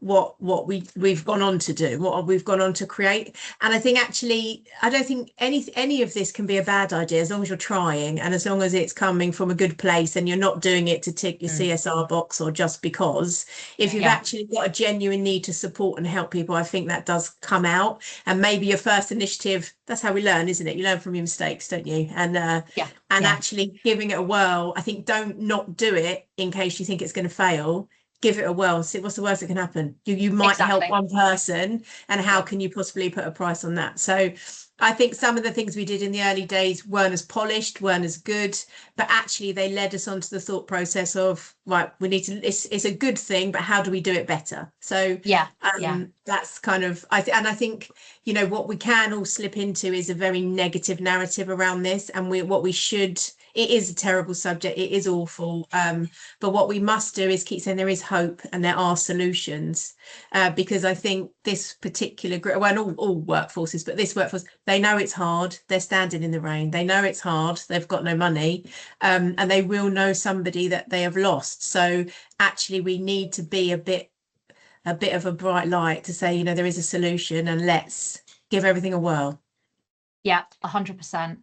what we've gone on to do, what we've gone on to create. And I think actually, I don't think any of this can be a bad idea as long as you're trying and as long as it's coming from a good place and you're not doing it to tick your CSR box or just because. If you've actually got a genuine need to support and help people, I think that does come out. And maybe your first initiative, that's how we learn, isn't it? You learn from your mistakes, don't you? And actually giving it a whirl. I think don't not do it in case you think it's going to fail. Give it a whirl. See what's the worst that can happen. You might help one person, and how can you possibly put a price on that? So I think some of the things we did in the early days weren't as polished, weren't as good, but actually they led us onto the thought process of, right, we need to, it's a good thing, but how do we do it better? So that's kind of, I think, you know, what we can all slip into is a very negative narrative around this, and what we should, it is a terrible subject, it is awful, but what we must do is keep saying there is hope and there are solutions, because I think this particular group, well, all workforces, but this workforce, they know it's hard, they're standing in the rain, they know it's hard, they've got no money, and they will know somebody that they have lost. So actually we need to be a bit of a bright light to say, you know, there is a solution and let's give everything a whirl.
Yeah, 100%.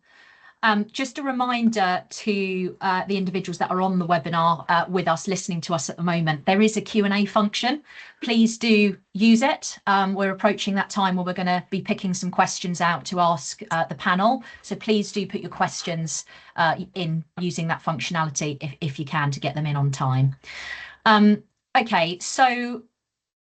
Just a reminder to the individuals that are on the webinar with us, listening to us at the moment, there is a Q&A function. Please do use it. We're approaching that time where we're going to be picking some questions out to ask the panel. So please do put your questions in using that functionality if you can, to get them in on time. Okay, so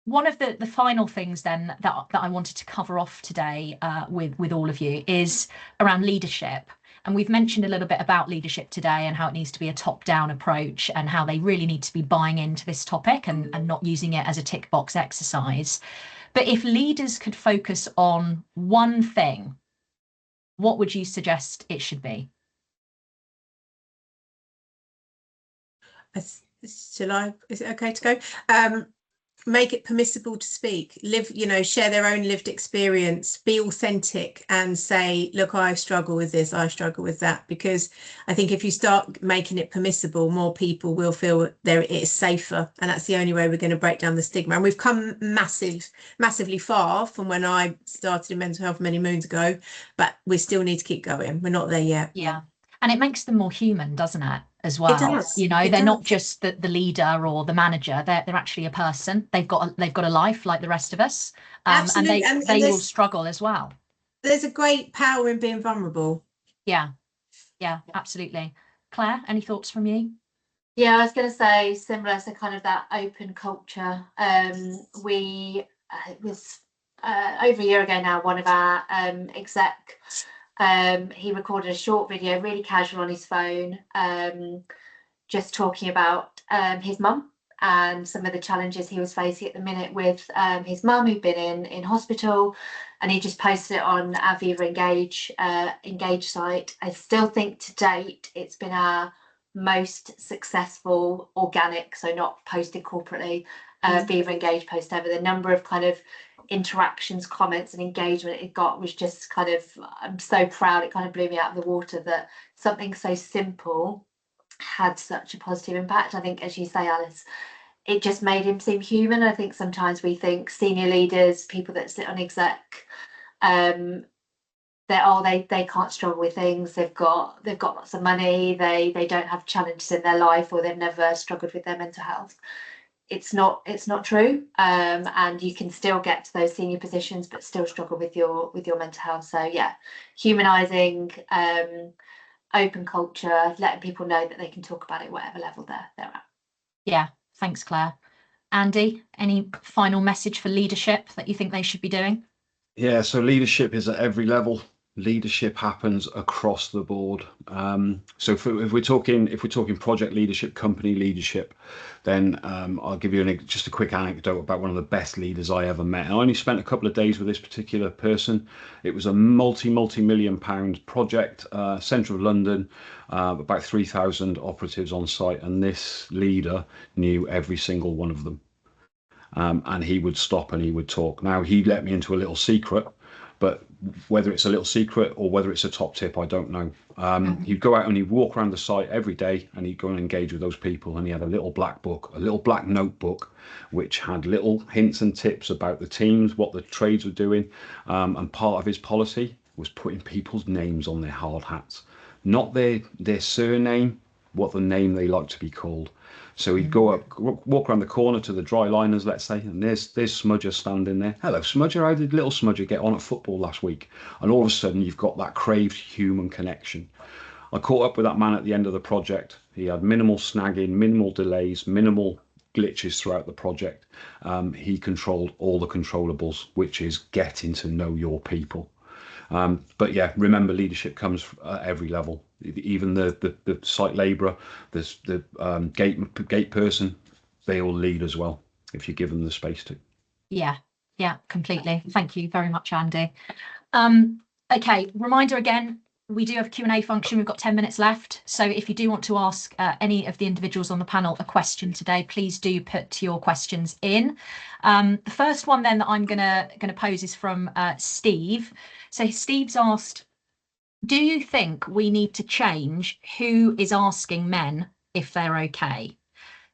one of the final things then that I wanted to cover off today with all of you is around leadership. And we've mentioned a little bit about leadership today and how it needs to be a top-down approach and how they really need to be buying into this topic and not using it as a tick box exercise. But if leaders could focus on one thing, what would you suggest it should be?
Is it okay to go? Make it permissible to speak, live, you know, share their own lived experience, be authentic and say, look, I struggle with this, I struggle with that. Because I think if you start making it permissible, more people will feel there it is safer. And that's the only way we're going to break down the stigma. And we've come massively far from when I started in mental health many moons ago, but we still need to keep going. We're not there yet.
Yeah. And it makes them more human, doesn't it, as well?
It does.
You know, they're not just the leader or the manager. They're actually a person. They've got a life like the rest of us, and they will struggle as well.
There's a great power in being vulnerable.
Yeah, absolutely. Claire, any thoughts from you?
Yeah, I was going to say similar to kind of that open culture. It was over a year ago now, one of our exec. He recorded a short video, really casual on his phone, just talking about his mum and some of the challenges he was facing at the minute with his mum, who'd been in hospital, and he just posted it on our Viva Engage site. I still think to date it's been our most successful organic, so not posted corporately, Viva Engage post ever. The number of kind of interactions, comments and engagement it got was just kind of, I'm so proud, it kind of blew me out of the water that something so simple had such a positive impact. I think, as you say, Alice, it just made him seem human. I think sometimes we think senior leaders, people that sit on exec, they can't struggle with things, they've got lots of money, they don't have challenges in their life, or they've never struggled with their mental health. It's not true, and you can still get to those senior positions but still struggle with your mental health. So yeah, humanizing, open culture, letting people know that they can talk about it whatever level they're at.
Yeah, thanks, Claire. Andy, any final message for leadership that you think they should be doing?
Yeah, so leadership is at every level. Leadership happens across the board. So if we're talking project leadership, company leadership, then I'll give you just a quick anecdote about one of the best leaders I ever met. I only spent a couple of days with this particular person. It was a multi-million pound project, centre of London, about 3,000 operatives on site, and this leader knew every single one of them. And he would stop and he would talk. Now, he let me into a little secret. but whether it's a little secret or whether it's a top tip, I don't know. He'd go out and he'd walk around the site every day and he'd go and engage with those people. And he had a little black book, a little black notebook, which had little hints and tips about the teams, what the trades were doing. And part of his policy was putting people's names on their hard hats, not their surname, what the name they like to be called. So he'd go up, walk around the corner to the dry liners, let's say, and there's Smudger standing there. Hello, Smudger. How did little Smudger get on at football last week? And all of a sudden, you've got that craved human connection. I caught up with that man at the end of the project. He had minimal snagging, minimal delays, minimal glitches throughout the project. He controlled all the controllables, which is getting to know your people. But yeah, remember, leadership comes at every level. Even the site labourer, the gate person, they all lead as well if you give them the space to.
Yeah, completely. Thank you very much, Andy. Okay, reminder again, we do have a Q&A function. We've got 10 minutes left. So if you do want to ask any of the individuals on the panel a question today, please do put your questions in. The first one then that I'm gonna pose is from Steve. So Steve's asked, do you think we need to change who is asking men if they're okay?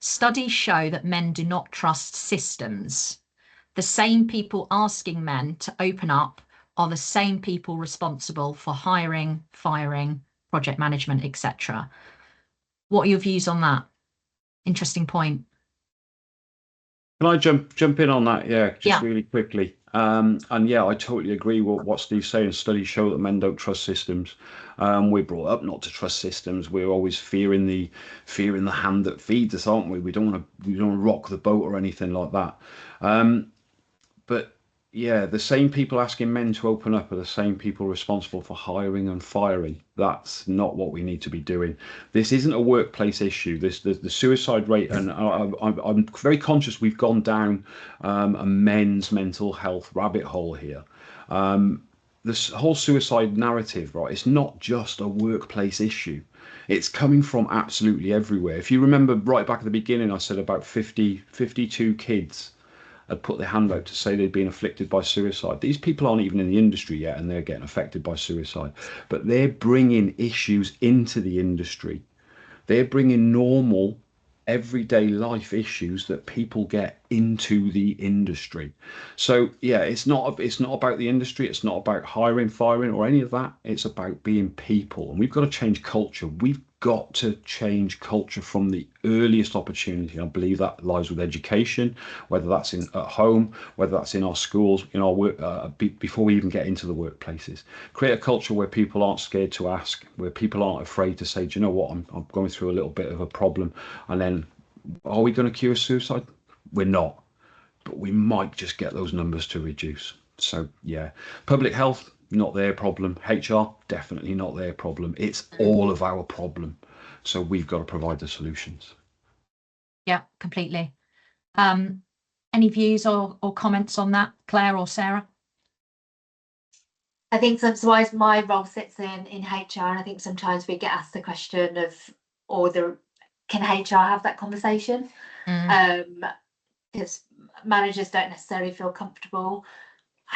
Studies show that men do not trust systems. The same people asking men to open up are the same people responsible for hiring, firing, project management, etc. What are your views on that? Interesting point.
Can I jump in on that? Yeah, just really quickly. And yeah, I totally agree with what Steve's saying. Studies show that men don't trust systems. We're brought up not to trust systems. We're always fearing the hand that feeds us, aren't we? We don't want to rock the boat or anything like that. But yeah, the same people asking men to open up are the same people responsible for hiring and firing. That's not what we need to be doing. This isn't a workplace issue. The suicide rate, and I'm very conscious we've gone down a men's mental health rabbit hole here. This whole suicide narrative, right? It's not just a workplace issue. It's coming from absolutely everywhere. If you remember right back at the beginning, I said about 52 kids had put their hand out to say they'd been afflicted by suicide. These people aren't even in the industry yet and they're getting affected by suicide, but they're bringing issues into the industry. They're bringing normal everyday life issues that people get into the industry. So yeah, it's not about the industry. It's not about hiring, firing, or any of that. It's about being people, and we've got to change culture. We've got to change culture from the earliest opportunity. I believe that lies with education, whether that's at home, whether that's in our schools, in our work, before we even get into the workplaces. Create a culture where people aren't scared to ask, where people aren't afraid to say, do you know what, I'm going through a little bit of a problem. And then, are we going to cure suicide? We're not, but we might just get those numbers to reduce. So yeah, public health, not their problem. HR, definitely not their problem. It's all of our problem. So we've got to provide the solutions.
Yeah, completely. Any views or comments on that, Claire or Sarah?
I think sometimes my role sits in HR, and I think sometimes we get asked the question of, can HR have that conversation? Because managers don't necessarily feel comfortable.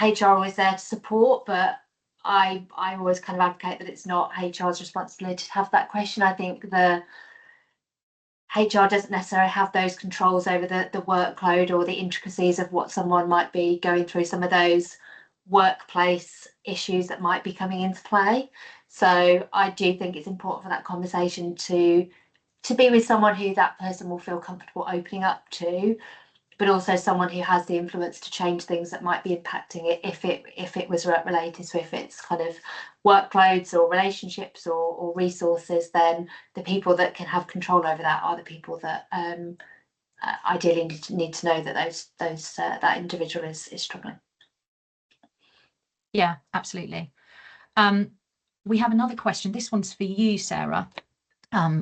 HR are always there to support, but I always kind of advocate that it's not HR's responsibility to have that question. I think the HR doesn't necessarily have those controls over the workload or the intricacies of what someone might be going through, some of those workplace issues that might be coming into play. So I do think it's important for that conversation to be with someone who that person will feel comfortable opening up to, but also someone who has the influence to change things that might be impacting it if it was work related. So if it's kind of workloads or relationships or resources, then the people that can have control over that are the people that ideally need to know that that individual is struggling.
Yeah, absolutely. We have another question. This one's for you, Sarah,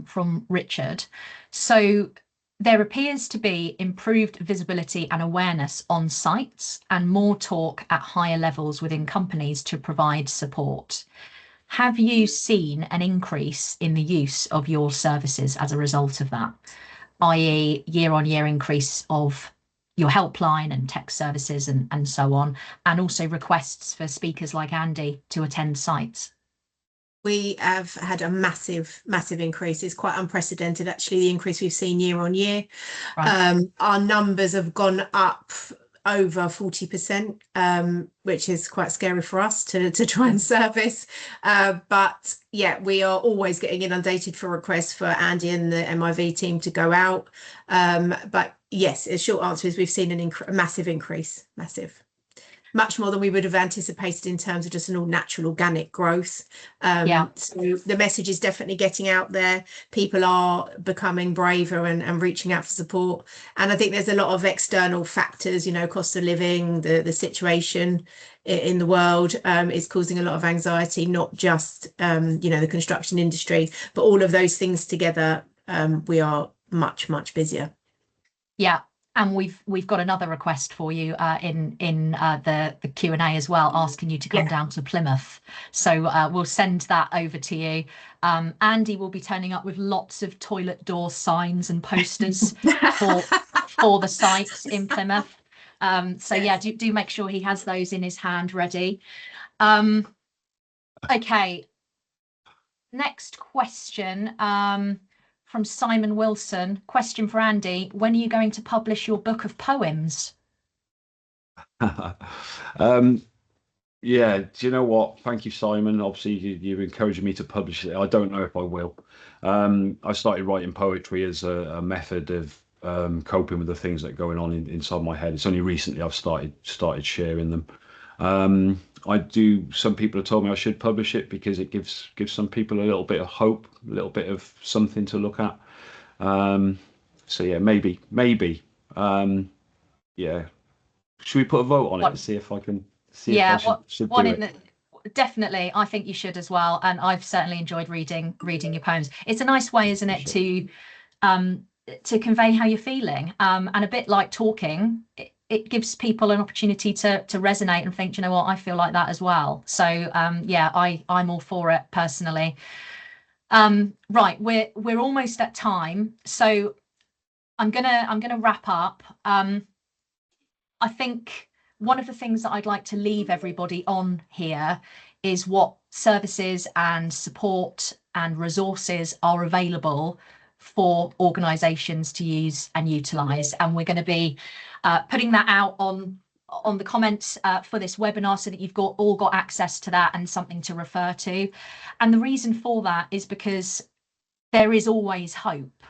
from Richard. So there appears to be improved visibility and awareness on sites and more talk at higher levels within companies to provide support. Have you seen an increase in the use of your services as a result of that, i.e. year-on-year increase of your helpline and text services and so on, and also requests for speakers like Andy to attend sites?
We have had a massive increase. It's quite unprecedented, actually, the increase we've seen year on year.
Right.
Our numbers have gone up over 40%, which is quite scary for us to try and service. But yeah, we are always getting inundated for requests for Andy and the MIV team to go out. But yes, the short answer is we've seen a massive increase, much more than we would have anticipated in terms of just an all natural organic growth. So the message is definitely getting out there. People are becoming braver and reaching out for support. And I think there's a lot of external factors, cost of living, the situation in the world is causing a lot of anxiety, not just, the construction industry, but all of those things together, we are much busier.
Yeah. And we've got another request for you in the Q&A as well, asking you to come down to Plymouth. So we'll send that over to you. Andy will be turning up with lots of toilet door signs and posters for the site in Plymouth. So yeah, do make sure he has those in his hand ready. Okay. Next question. From Simon Wilson, question for Andy: when are you going to publish your book of poems?
Yeah, do you know what? Thank you, Simon. Obviously, you've encouraged me to publish it. I don't know if I will. I started writing poetry as a method of coping with the things that are going on inside my head. It's only recently I've started sharing them. Some people have told me I should publish it because it gives some people a little bit of hope, a little bit of something to look at. So yeah, maybe. Yeah. Should we put a vote on it to see if I can see if I should do it?
Definitely, I think you should as well. And I've certainly enjoyed reading your poems. It's a nice way, isn't it, to convey how you're feeling. And a bit like talking, it gives people an opportunity to resonate and think, you know what, I feel like that as well. So yeah, I'm all for it personally. Right, we're almost at time, so I'm gonna wrap up. I think one of the things that I'd like to leave everybody on here is what services and support and resources are available for organisations to use and utilise. And we're going to be putting that out on the comments for this webinar so that you've all got access to that and something to refer to. And the reason for that is because there is always hope.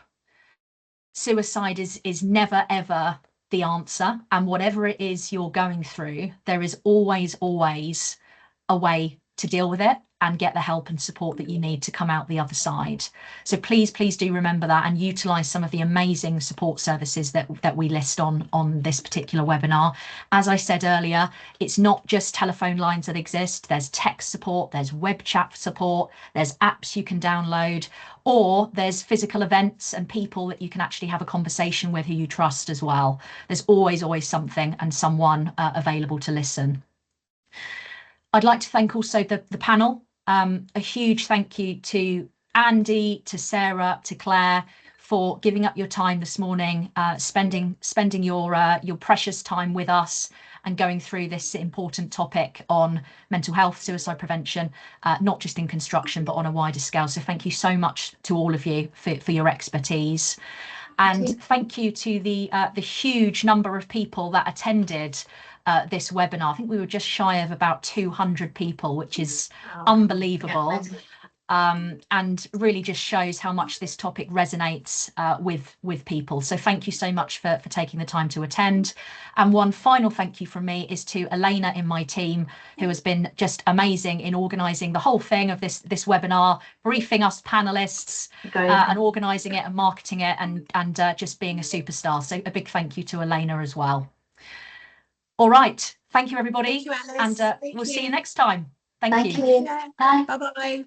Suicide is never, ever the answer. And whatever it is you're going through, there is always a way to deal with it and get the help and support that you need to come out the other side. So please do remember that and utilise some of the amazing support services that we list on this particular webinar. As I said earlier, it's not just telephone lines that exist. There's text support, there's web chat support, there's apps you can download, or there's physical events and people that you can actually have a conversation with who you trust as well. There's always something and someone available to listen. I'd like to thank also the panel. A huge thank you to Andy, to Sarah, to Claire for giving up your time this morning, spending your precious time with us and going through this important topic on mental health, suicide prevention, not just in construction, but on a wider scale. So thank you so much to all of you for your expertise. And thank you to the huge number of people that attended this webinar. I think we were just shy of about 200 people, which is unbelievable. And really just shows how much this topic resonates with people. So thank you so much for taking the time to attend. And one final thank you from me is to Elena in my team, who has been just amazing in organising the whole thing of this webinar, briefing us panelists and organising it and marketing it and just being a superstar. So a big thank you to Elena as well. All right. Thank you, everybody.
Thank you, Alice.
And we'll see you next time. Thank you.
Bye.
Bye-bye.